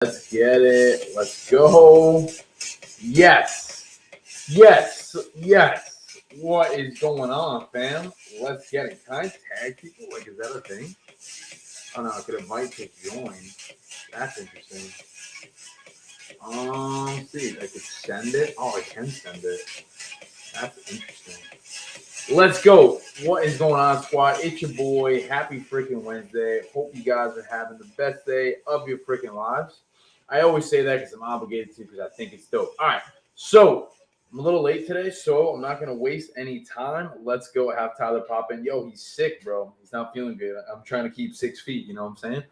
Let's get it. Let's go. Yes. Yes. Yes. What is going on, fam? Let's get it. Can I tag people? Like, is that a thing? Oh, no. I could invite to join. That's interesting. See. I could send it. Oh, I can send it. That's interesting. Let's go. What is going on, squad? It's your boy. Happy freaking Wednesday. Hope you guys are having the best day of your freaking lives. I always say that because I'm obligated to because I think it's dope. All right. So I'm a little late today, so I'm not going to waste any time. Let's go have Tyler pop in. Yo, he's sick, bro. He's not feeling good. I'm trying to keep 6 feet. You know what I'm saying?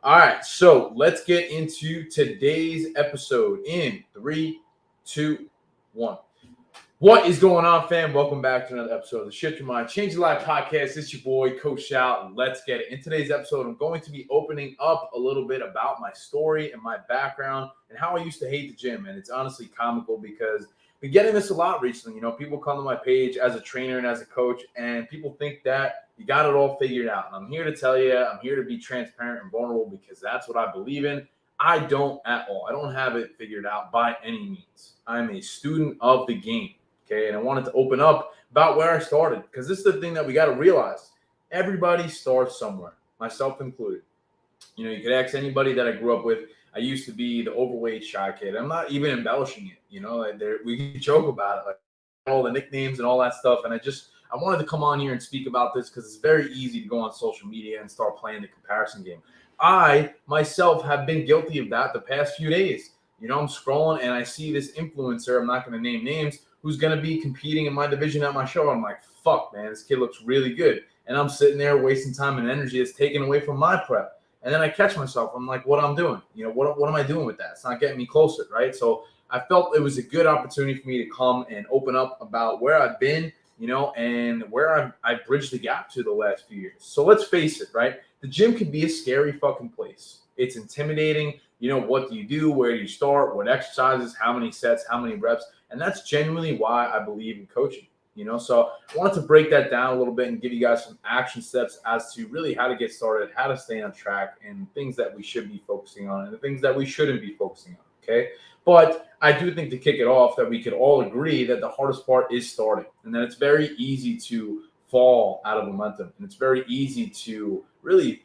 All right. So let's get into today's episode in 3, 2, 1. What is going on, fam? Welcome back to another episode of the Shift Your Mind, Change Your Life podcast. It's your boy, Coach Shout. Let's get it. In today's episode, I'm going to be opening up a little bit about my story and my background and how I used to hate the gym. And it's honestly comical because I've been getting this a lot recently. You know, people come to my page as a trainer and as a coach, and people think that you got it all figured out. And I'm here to tell you, I'm here to be transparent and vulnerable because that's what I believe in. I don't at all. I don't have it figured out by any means. I'm a student of the game. Okay, and I wanted to open up about where I started because this is the thing that we got to realize. Everybody starts somewhere, myself included. You know, you could ask anybody that I grew up with. I used to be the overweight shy kid. I'm not even embellishing it. You know, we can joke about it, like all the nicknames and all that stuff. And I wanted to come on here and speak about this because it's very easy to go on social media and start playing the comparison game. I myself have been guilty of that the past few days. You know, I'm scrolling and I see this influencer. I'm not going to name names. Who's going to be competing in my division at my show. I'm like, fuck, man, this kid looks really good. And I'm sitting there wasting time and energy that's taken away from my prep. And then I catch myself. I'm like, what I'm doing? You know, what am I doing with that? It's not getting me closer, right? So I felt it was a good opportunity for me to come and open up about where I've been, you know, and where I've bridged the gap to the last few years. So let's face it, right? The gym can be a scary fucking place. It's intimidating. You know, what do you do? Where do you start? What exercises? How many sets? How many reps? And that's genuinely why I believe in coaching, you know? So I wanted to break that down a little bit and give you guys some action steps as to really how to get started, how to stay on track, and things that we should be focusing on and the things that we shouldn't be focusing on, okay? But I do think to kick it off that we could all agree that the hardest part is starting and that it's very easy to fall out of momentum and it's very easy to really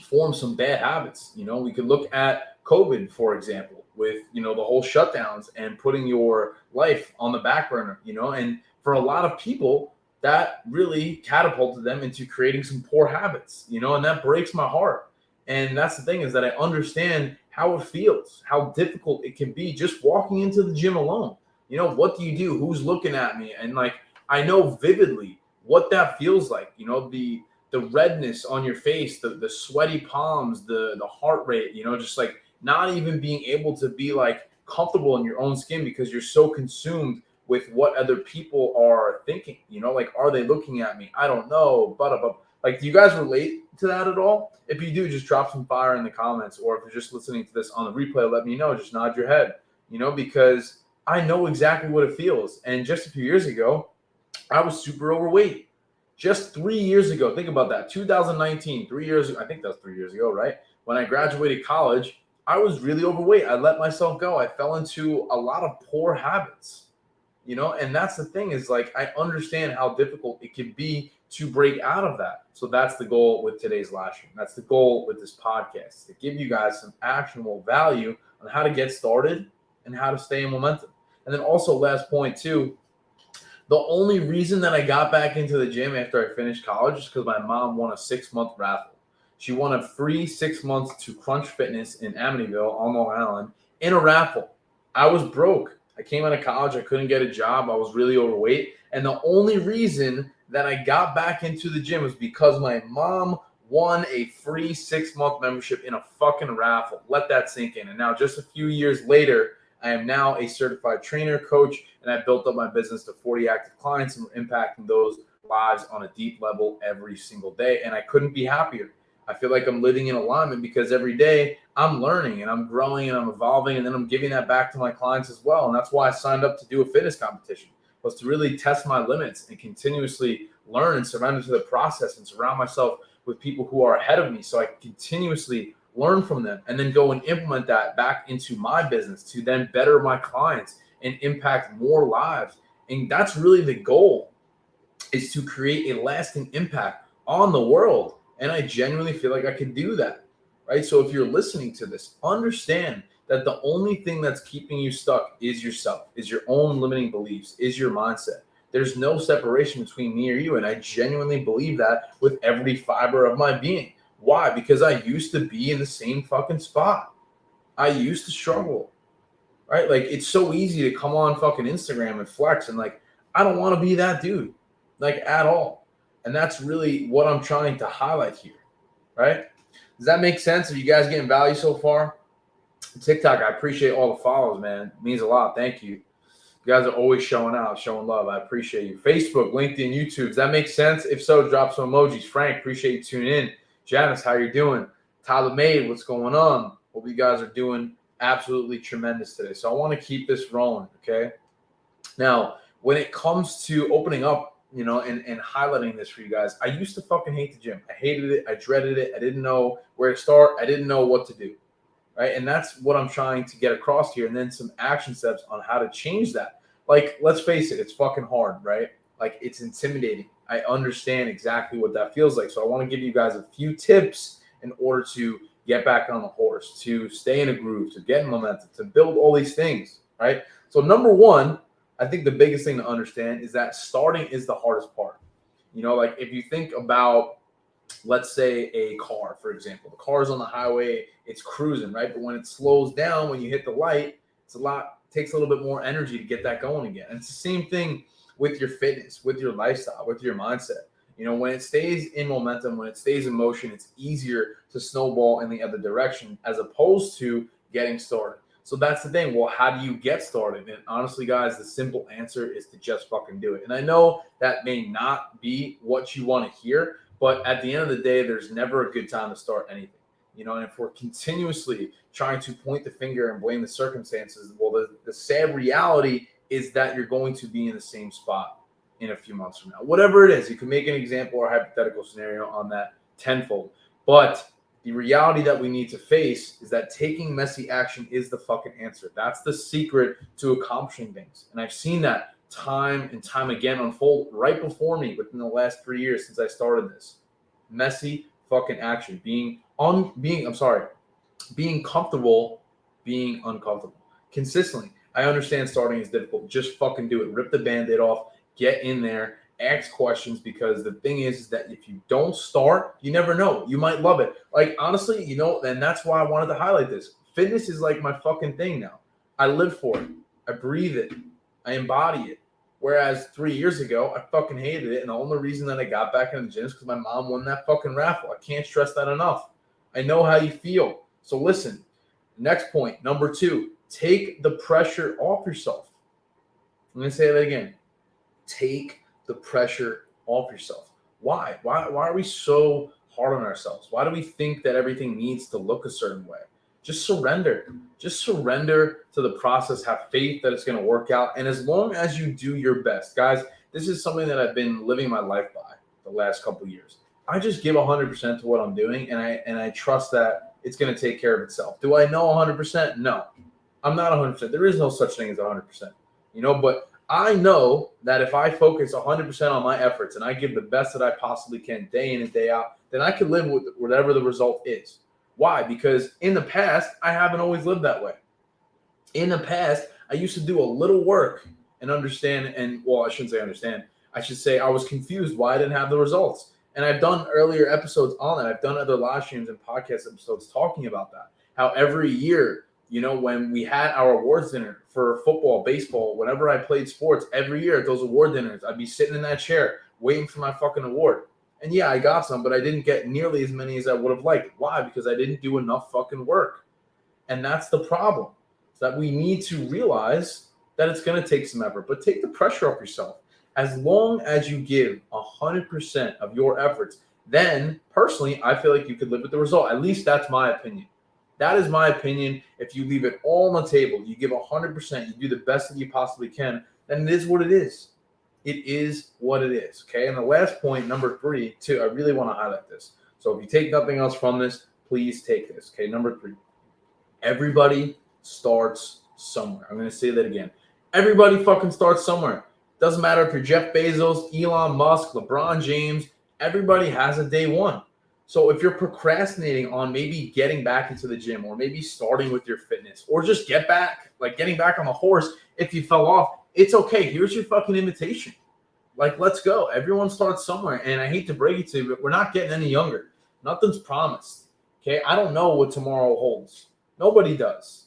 form some bad habits. You know, we could look at COVID, for example, with, you know, the whole shutdowns and putting your life on the back burner, you know, and for a lot of people that really catapulted them into creating some poor habits, you know, and that breaks my heart. And that's the thing is that I understand how it feels, how difficult it can be just walking into the gym alone. You know, what do you do? Who's looking at me? And like, I know vividly what that feels like, you know, the redness on your face, the sweaty palms, the heart rate, you know, just like not even being able to be like comfortable in your own skin because you're so consumed with what other people are thinking, you know, like, are they looking at me? I don't know. But like, do you guys relate to that at all? If you do, just drop some fire in the comments, or if you're just listening to this on the replay, let me know, just nod your head, you know, because I know exactly what it feels. And just a few years ago, I was super overweight. Just 3 years ago, think about that, 2019, 3 years ago, I think that's 3 years ago, right? When I graduated college, I was really overweight. I let myself go. I fell into a lot of poor habits, you know, and that's the thing is like, I understand how difficult it can be to break out of that. So that's the goal with today's live stream. That's the goal with this podcast, to give you guys some actionable value on how to get started and how to stay in momentum. And then also last point too, the only reason that I got back into the gym after I finished college is because my mom won a 6-month raffle. She won a free 6 months to Crunch Fitness in Amityville on Long Island in a raffle. I was broke. I came out of college. I couldn't get a job. I was really overweight. And the only reason that I got back into the gym was because my mom won a free 6-month membership in a fucking raffle. Let that sink in. And now just a few years later, I am now a certified trainer, coach, and I built up my business to 40 active clients and we're impacting those lives on a deep level every single day. And I couldn't be happier. I feel like I'm living in alignment because every day I'm learning and I'm growing and I'm evolving, and then I'm giving that back to my clients as well. And that's why I signed up to do a fitness competition, was to really test my limits and continuously learn and surrender to the process and surround myself with people who are ahead of me so I can continuously learn from them, and then go and implement that back into my business to then better my clients and impact more lives. And that's really the goal, is to create a lasting impact on the world. And I genuinely feel like I can do that, right? So if you're listening to this, understand that the only thing that's keeping you stuck is yourself, is your own limiting beliefs, is your mindset. There's no separation between me or you. And I genuinely believe that with every fiber of my being. Why? Because I used to be in the same fucking spot. I used to struggle, right? Like, it's so easy to come on fucking Instagram and flex. And like, I don't want to be that dude, like, at all. And that's really what I'm trying to highlight here, right? Does that make sense? Are you guys getting value so far? TikTok, I appreciate all the follows, man. It means a lot. Thank you. You guys are always showing out, showing love. I appreciate you. Facebook, LinkedIn, YouTube. Does that make sense? If so, drop some emojis. Frank, appreciate you tuning in. Janice, how you doing? Tyler Made, what's going on? Hope you guys are doing absolutely tremendous today. So I want to keep this rolling, okay? Now, when it comes to opening up, and highlighting this for you guys, I used to fucking hate the gym. I hated it. I dreaded it. I didn't know where to start. I didn't know what to do, right? And that's what I'm trying to get across here. And then some action steps on how to change that. Like, let's face it, it's fucking hard, right? Like, it's intimidating. I understand exactly what that feels like. So I want to give you guys a few tips in order to get back on the horse, to stay in a groove, to get momentum, to build all these things, right? So number one, I think the biggest thing to understand is that starting is the hardest part. Like, if you think about, let's say, a car, for example. The car's on the highway, it's cruising, right? But when it slows down, when you hit the light, takes a little bit more energy to get that going again. And it's the same thing with your fitness, with your lifestyle, with your mindset. When it stays in momentum, when it stays in motion, it's easier to snowball in the other direction as opposed to getting started. So that's the thing. Well, how do you get started? And honestly, guys, the simple answer is to just fucking do it. And I know that may not be what you want to hear, but at the end of the day, there's never a good time to start anything. And if we're continuously trying to point the finger and blame the circumstances, well, the sad reality is that you're going to be in the same spot in a few months from now. Whatever it is, you can make an example or hypothetical scenario on that tenfold. But the reality that we need to face is that taking messy action is the fucking answer. That's the secret to accomplishing things. And I've seen that time and time again unfold right before me within the last 3 years since I started this. Messy fucking action. Being comfortable, being uncomfortable. Consistently. I understand starting is difficult. Just fucking do it. Rip the Band-Aid off. Get in there. Ask questions, because the thing is that if you don't start, you never know. You might love it. Like, honestly, and that's why I wanted to highlight this. Fitness is like my fucking thing now. I live for it. I breathe it. I embody it. Whereas 3 years ago, I fucking hated it. And the only reason that I got back in the gym is because my mom won that fucking raffle. I can't stress that enough. I know how you feel. So listen, next point, number 2, take the pressure off yourself. I'm going to say that again. Take the pressure off yourself. Why? Why are we so hard on ourselves? Why do we think that everything needs to look a certain way? Just surrender. Just surrender to the process. Have faith that it's going to work out. And as long as you do your best, guys, this is something that I've been living my life by the last couple of years. I just give 100% to what I'm doing, and I trust that it's going to take care of itself. Do I know 100%? No, I'm not 100%. There is no such thing as 100%. But I know that if I focus 100% on my efforts and I give the best that I possibly can day in and day out, then I can live with whatever the result is. Why? Because in the past, I haven't always lived that way. In the past, I used to do a little work and understand, I shouldn't say understand. I should say I was confused why I didn't have the results. And I've done earlier episodes on that. I've done other live streams and podcast episodes talking about that. How every year, when we had our awards dinner for football, baseball, whenever I played sports, every year at those award dinners, I'd be sitting in that chair waiting for my fucking award. And yeah, I got some, but I didn't get nearly as many as I would have liked. Why? Because I didn't do enough fucking work. And that's the problem. So that we need to realize that it's going to take some effort, but take the pressure off yourself. As long as you give 100% of your efforts, then personally, I feel like you could live with the result. At least that's my opinion. That is my opinion. If you leave it all on the table, you give 100%, you do the best that you possibly can, then it is what it is. It is what it is, okay? And the last point, number 3, too, I really want to highlight this. So if you take nothing else from this, please take this. Okay, number 3. Everybody starts somewhere. I'm going to say that again. Everybody fucking starts somewhere. Doesn't matter if you're Jeff Bezos, Elon Musk, LeBron James. Everybody has a day one. So if you're procrastinating on maybe getting back into the gym or maybe starting with your fitness or just getting back on the horse if you fell off, it's okay. Here's your fucking invitation. Like, let's go. Everyone starts somewhere. And I hate to break it to you, but we're not getting any younger. Nothing's promised. Okay? I don't know what tomorrow holds. Nobody does.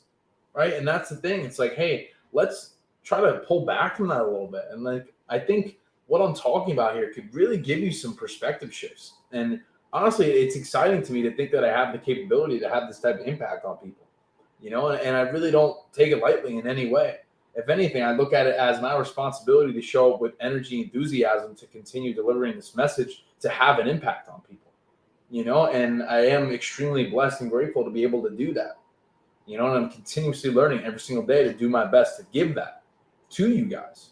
Right? And that's the thing. It's like, hey, let's try to pull back from that a little bit. And like, I think what I'm talking about here could really give you some perspective shifts. And honestly, it's exciting to me to think that I have the capability to have this type of impact on people, and I really don't take it lightly in any way. If anything, I look at it as my responsibility to show up with energy, enthusiasm to continue delivering this message to have an impact on people, and I am extremely blessed and grateful to be able to do that, and I'm continuously learning every single day to do my best to give that to you guys.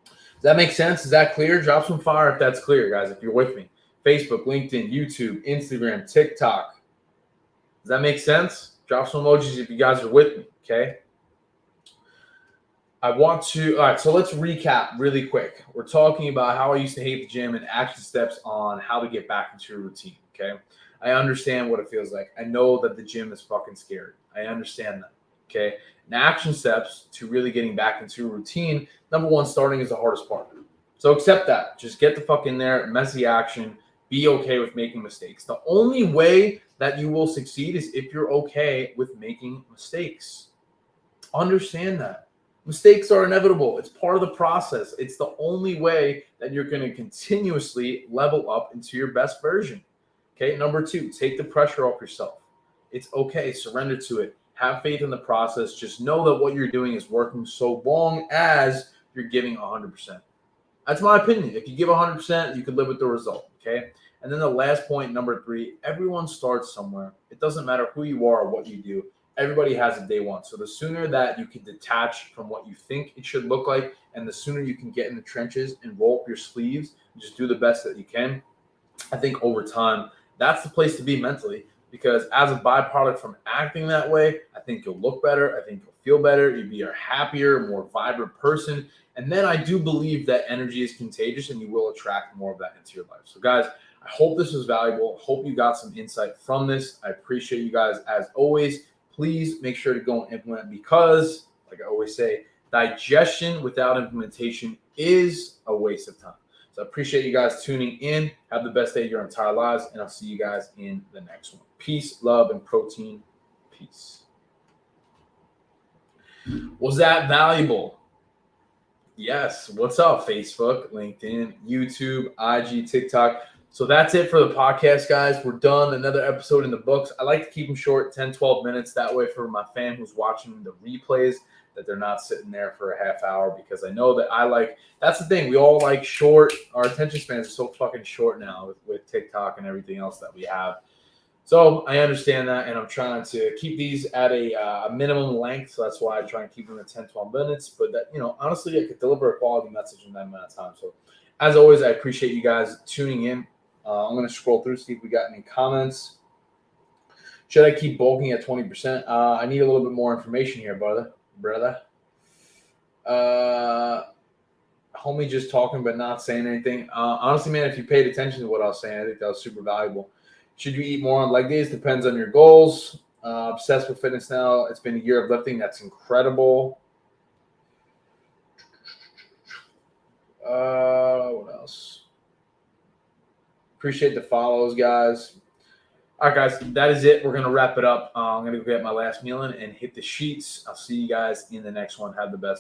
Does that make sense? Is that clear? Drop some fire if that's clear, guys, if you're with me. Facebook, LinkedIn, YouTube, Instagram, TikTok. Does that make sense? Drop some emojis if you guys are with me, okay? All right, so let's recap really quick. We're talking about how I used to hate the gym and action steps on how to get back into a routine, okay? I understand what it feels like. I know that the gym is fucking scary. I understand that, okay? And action steps to really getting back into a routine, number 1, starting is the hardest part. So accept that. Just get the fuck in there, messy action. Be okay with making mistakes. The only way that you will succeed is if you're okay with making mistakes. Understand that. Mistakes are inevitable. It's part of the process. It's the only way that you're going to continuously level up into your best version. Okay, number 2, take the pressure off yourself. It's okay. Surrender to it. Have faith in the process. Just know that what you're doing is working so long as you're giving 100%. That's my opinion. If you give 100%, you can live with the result, okay? And then the last point, number 3, everyone starts somewhere. It doesn't matter who you are or what you do. Everybody has a day one. So the sooner that you can detach from what you think it should look like, and the sooner you can get in the trenches and roll up your sleeves and just do the best that you can, I think over time, that's the place to be mentally. Because as a byproduct from acting that way, I think you'll look better. I think you'll feel better. You'll be a happier, more vibrant person. And then I do believe that energy is contagious and you will attract more of that into your life. So guys, I hope this was valuable. Hope you got some insight from this. I appreciate you guys as always. Please make sure to go and implement because, like I always say, digestion without implementation is a waste of time. So I appreciate you guys tuning in. Have the best day of your entire lives, and I'll see you guys in the next one. Peace, love, and protein. Peace. Was that valuable? Yes. What's up, Facebook, LinkedIn, YouTube, IG, TikTok? So that's it for the podcast, guys. We're done. Another episode in the books. I like to keep them short, 10, 12 minutes. That way for my fan who's watching the replays, that they're not sitting there for a half hour, because I know that that's the thing. We all like short. Our attention spans are so fucking short now with TikTok and everything else that we have. So I understand that, and I'm trying to keep these at a minimum length. So that's why I try and keep them at 10, 12 minutes. But that, honestly, I could deliver a quality message in that amount of time. So as always, I appreciate you guys tuning in. I'm going to scroll through, see if we got any comments. Should I keep bulking at 20%? I need a little bit more information here, brother. Homie just talking but not saying anything. Honestly, man, if you paid attention to what I was saying, I think that was super valuable. Should you eat more on leg days? Depends on your goals. Obsessed with fitness now. It's been a year of lifting. That's incredible. What else? Appreciate the follows, guys. All right, guys, that is it. We're going to wrap it up. I'm going to go get my last meal in and hit the sheets. I'll see you guys in the next one. Have the best.